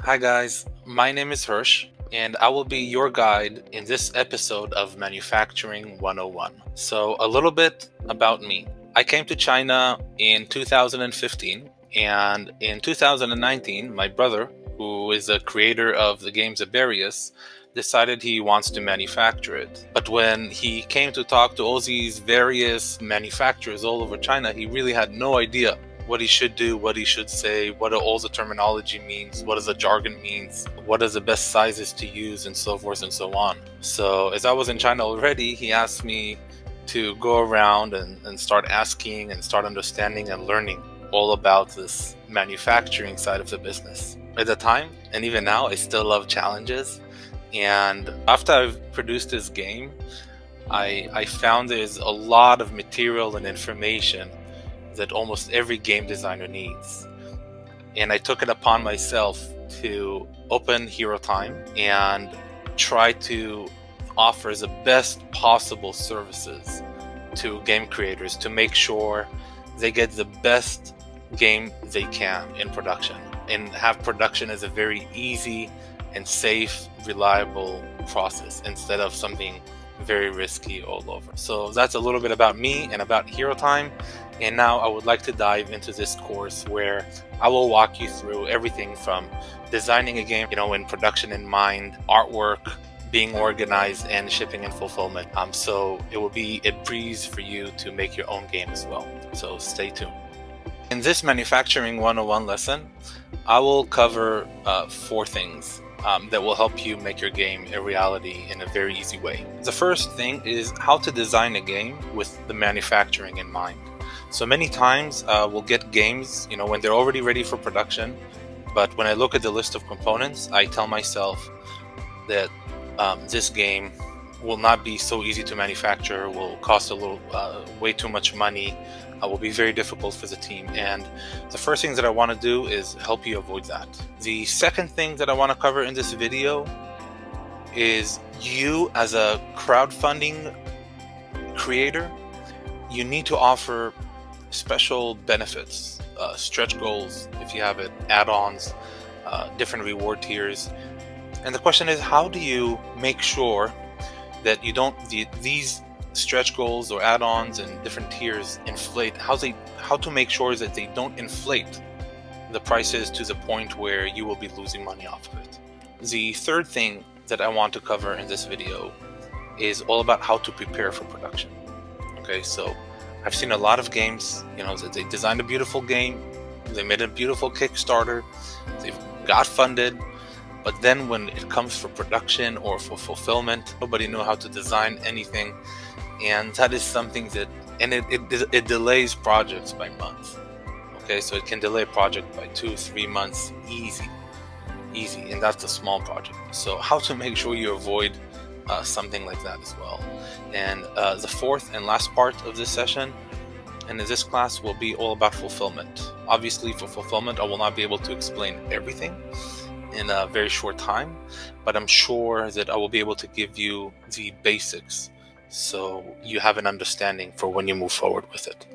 Hi guys, my name is Hersh, and I will be your guide in this episode of Manufacturing 101. So, a little bit about me. I came to China in 2015, and in 2019, my brother, who is a creator of the game Zaberius, decided he wants to manufacture it. But when he came to talk to all these various manufacturers all over China, he really had no idea what he should do, what he should say, what all the terminology means, what does the jargon means, what are the best sizes to use, and so forth and so on. So as I was in China already, he asked me to go around and start asking and start understanding and learning all about this manufacturing side of the business. At the time, and even now, I still love challenges. And after I've produced this game, I found there's a lot of material and information that almost every game designer needs. And I took it upon myself to open Hero Time and try to offer the best possible services to game creators to make sure they get the best game they can in production, and have production as a very easy and safe, reliable process instead of something very risky all over. So that's a little bit about me and about Hero Time. And now I would like to dive into this course where I will walk you through everything from designing a game, in production in mind, artwork, being organized, and shipping and fulfillment. So it will be a breeze for you to make your own game as well. So stay tuned. In this Manufacturing 101 lesson, I will cover 4 things that will help you make your game a reality in a very easy way. The first thing is how to design a game with the manufacturing in mind. So many times we'll get games, when they're already ready for production, but when I look at the list of components, I tell myself that this game will not be so easy to manufacture, will cost way too much money, will be very difficult for the team. And the first thing that I want to do is help you avoid that. The second thing that I want to cover in this video is you as a crowdfunding creator, you need to offer special benefits, stretch goals if you have it, add-ons, different reward tiers. And the question is, how do you make sure that you don't these stretch goals or add-ons and different tiers inflate? How to make sure that they don't inflate the prices to the point where you will be losing money off of it. The third thing that I want to cover in this video is all about how to prepare for production. Okay, so I've seen a lot of games, that they designed a beautiful game, they made a beautiful Kickstarter, they've got funded, but then when it comes for production or for fulfillment, nobody knew how to design anything. And that is something that, and it delays projects by months. Okay, so it can delay a project by 2-3 months, easy, and that's a small project. So how to make sure you avoid something like that as well. And the fourth and last part of this session and in this class will be all about fulfillment. Obviously, for fulfillment, I will not be able to explain everything in a very short time, but I'm sure that I will be able to give you the basics so you have an understanding for when you move forward with it.